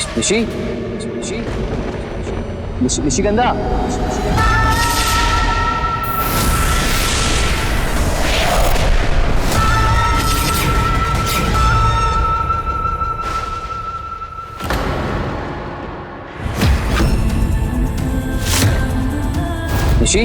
निशी निशिगंधा। निशी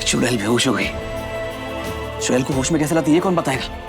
चुड़ैल बेहोश हो गई। चुड़ैल को होश में कैसे लाती है कौन बताएगा?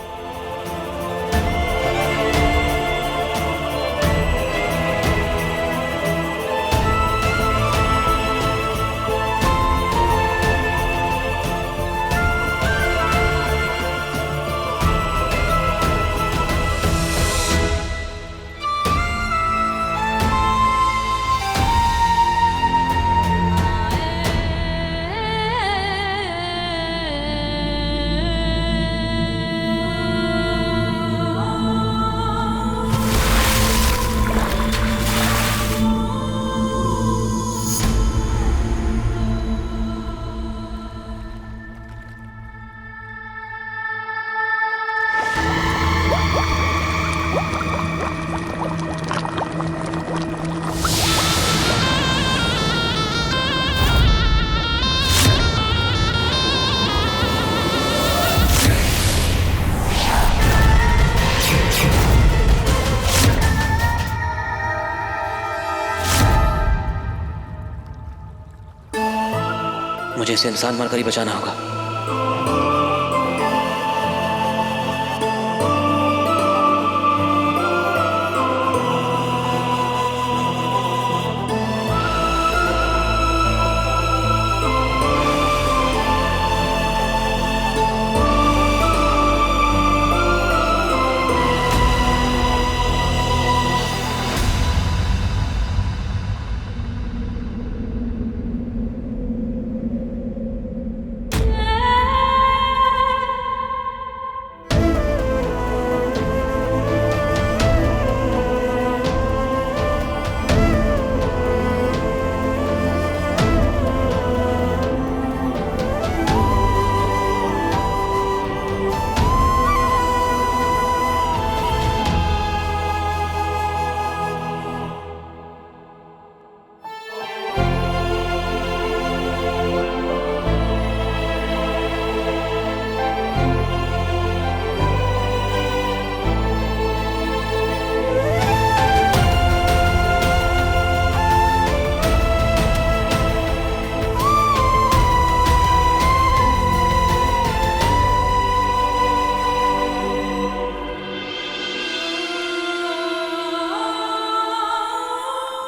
मुझे इसे इंसान मारकर ही बचाना होगा।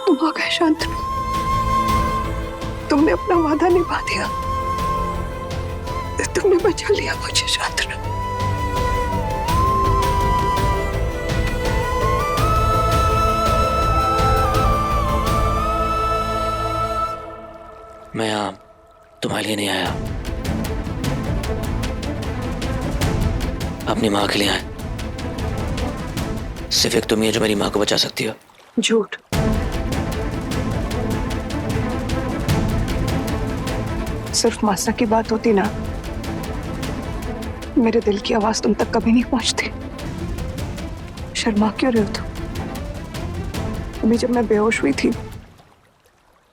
तुम आ गए शांतनु, तुमने अपना वादा निभा दिया। तुमने बचा लिया मुझे शांतना। मैं यहाँ तुम्हारे लिए नहीं आया, अपनी माँ के लिए आया। सिर्फ एक तुम ही हो जो मेरी माँ को बचा सकती हो। झूठ। सिर्फ मासा की बात होती ना, मेरे दिल की आवाज तुम तक कभी नहीं पहुंचती। शर्मा क्यों रहे हो तुम? अभी जब मैं बेहोश हुई थी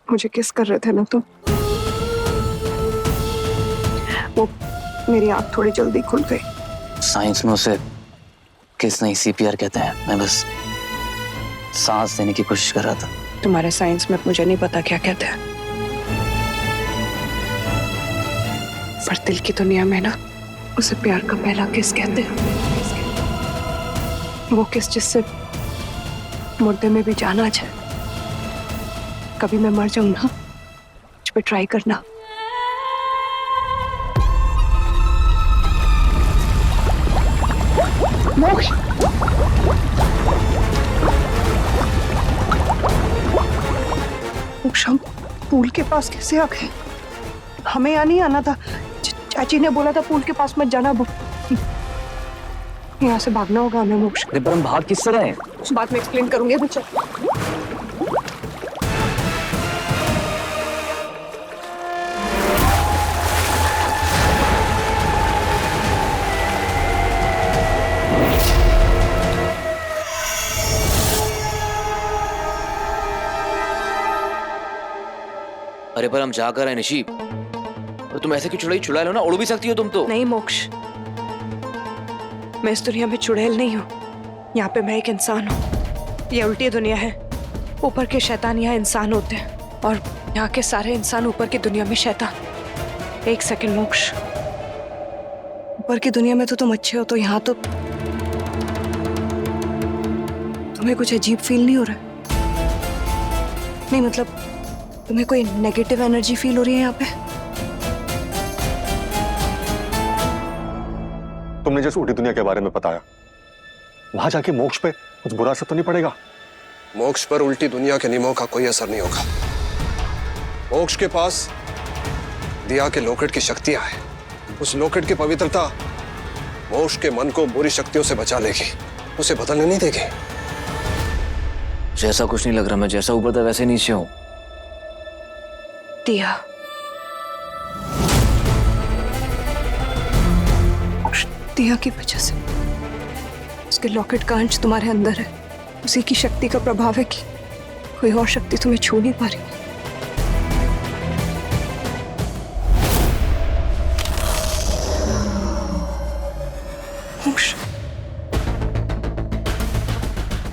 मुझे किस कर रहे थे ना तुम। वो मेरी आंख थोड़ी जल्दी खुल गई। साइंस में उसे किस नहीं सीपीआर कहते हैं। मैं बस सांस देने की कोशिश कर रहा था। तुम्हारे साइंस में मुझे नहीं पता क्या कहते हैं, पर दिल की दुनिया में ना उसे प्यार का पहला किस कहते हैं। वो किस जिससे मुर्दे में भी जान आ जाए। कभी मैं मर जाऊं ना, मुझ पे ट्राई करना। मोक्ष, मोक्ष, हम पूल के पास कैसे आ गए? हमें यहाँ नहीं आना था। चाची ने बोला था पूल के पास मत जाना। यहाँ से भागना होगा हमें मोक्ष। अरे पर हम भाग किस तरह हैं? उस बात में एक्सप्लेन करूंगी। बच्चा अरे पर हम जा कर आए निशी। तो तुम ऐसे क्यों चुड़ा लो ना, उड़ भी सकती हो तुम तो। नहीं मोक्ष, मैं इस दुनिया में चुड़ैल नहीं हूँ। यहाँ पे मैं एक इंसान हूँ। ये उल्टी दुनिया है। ऊपर के शैतान यहाँ इंसान होते हैं और यहाँ के सारे इंसान ऊपर की दुनिया में शैतान। एक सेकंड मोक्ष, ऊपर की दुनिया में तो तुम अच्छे हो, तो यहाँ तो तुम्हें कुछ अजीब फील नहीं हो रहा? नहीं मतलब तुम्हें कोई नेगेटिव एनर्जी फील हो रही है यहाँ पे? तुमने जिस उल्टी दुनिया के बारे में बताया, वहां जाके मोक्ष पे कुछ बुरा असर तो नहीं पड़ेगा? मोक्ष पर उल्टी दुनिया के नियमों का कोई असर नहीं होगा। मोक्ष के पास दिया के लॉकेट की शक्तियां हैं। उस लॉकेट की पवित्रता मोक्ष के मन को बुरी शक्तियों से बचा लेगी, उसे बदलने नहीं देगी। जैसा कुछ नहीं लग रहा। मैं जैसा ऊपर था वैसे नीचे हूँ। दिया, दिया की वजह से उसके लॉकेट का अंश तुम्हारे अंदर है। उसी की शक्ति का प्रभाव है कि कोई और शक्ति तुम्हें छू नहीं पा रही।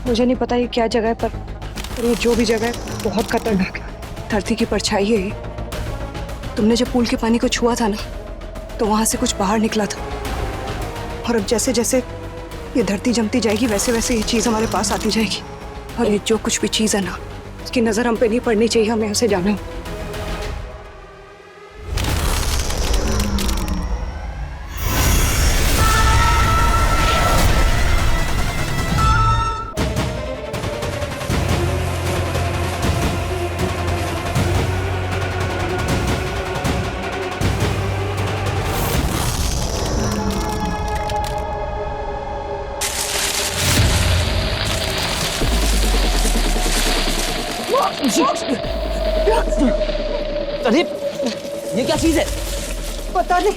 मुझे नहीं पता ये क्या जगह है, पर ये जो भी जगह है बहुत खतरनाक है। धरती की परछाई है ये। तुमने जब पूल के पानी को छुआ था ना, तो वहां से कुछ बाहर निकला था। और अब जैसे जैसे ये धरती जमती जाएगी वैसे वैसे ये चीज हमारे पास आती जाएगी। और ये जो कुछ भी चीज है ना, उसकी नजर हम पे नहीं पड़नी चाहिए। हमें यहाँ से जाना है। अरे ये क्या चीज है? पता नहीं।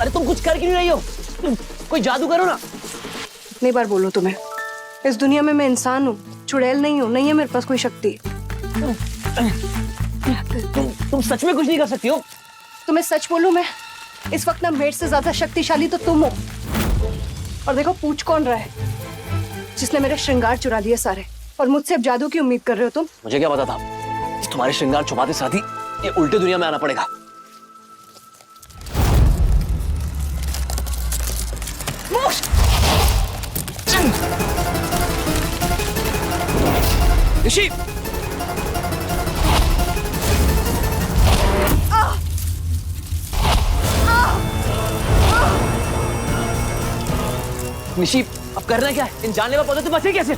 अरे तुम कुछ कर क्यों नहीं रही हो? कोई जादू करो ना। कितनी बार बोलूं तुम्हें, इस दुनिया में मैं इंसान हूँ, चुड़ैल नहीं हूँ। नहीं है मेरे पास कोई शक्ति। तुम सच में कुछ नहीं कर सकती हो? तुम्हें सच बोलूं मैं, इस वक्त ना मेरे से ज्यादा शक्तिशाली तो तुम हो। और देखो पूछ कौन रहा है, जिसने मेरे श्रृंगार चुरा लिए सारे, और मुझसे अब जादू की उम्मीद कर रहे हो तुम? मुझे क्या पता था, तुम्हारे श्रृंगार छुपाते साथ ही ये उल्टे दुनिया में आना पड़ेगा। ऋषि, निशी, अब करना क्या है? इन जानलेवा पौधों से बचे कैसे?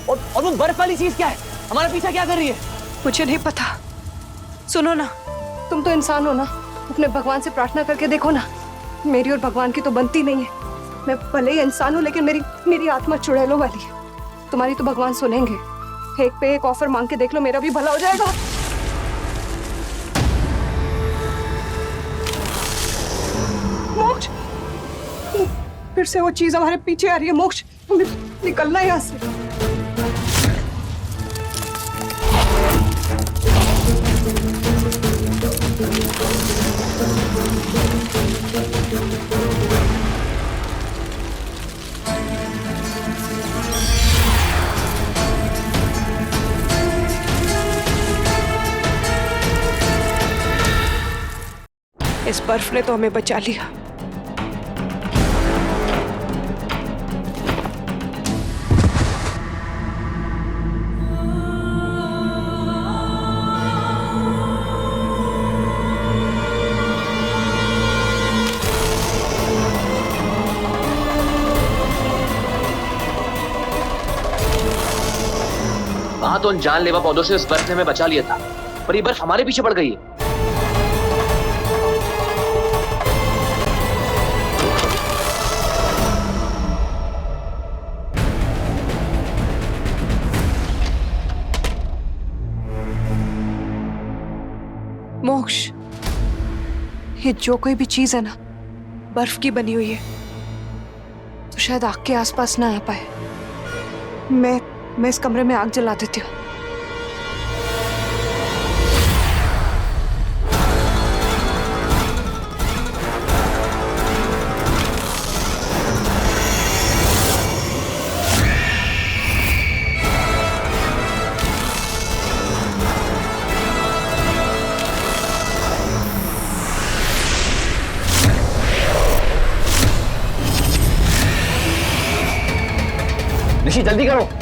और वो बर्फ वाली चीज क्या है? हमारा पीछा क्या कर रही है? मुझे नहीं पता। सुनो ना, तुम तो इंसान हो ना, अपने भगवान से प्रार्थना करके देखो ना। मेरी और भगवान की तो बनती नहीं है। मैं भले ही इंसान हूँ, लेकिन मेरी आत्मा चुड़ैलों वाली है। तुम्हारी तो भगवान सुनेंगे। एक पे एक ऑफर मांग के देख लो, मेरा भी भला हो जाएगा। मोक्ष, फिर से वो चीज हमारे पीछे आ रही है। मोक्ष, हमें निकलना है यहाँ से। इस बर्फ ने तो हमें बचा लिया। वहां तो उन जानलेवा पौधों से इस बर्फ ने हमें बचा लिया था, पर ये बर्फ हमारे पीछे पड़ गई है। मोक्ष, ये जो कोई भी चीज है ना, बर्फ की बनी हुई है, तो शायद आग के आसपास ना आ पाए। मैं इस कमरे में आग जला देती हूँ। निशी, जल्दी करो।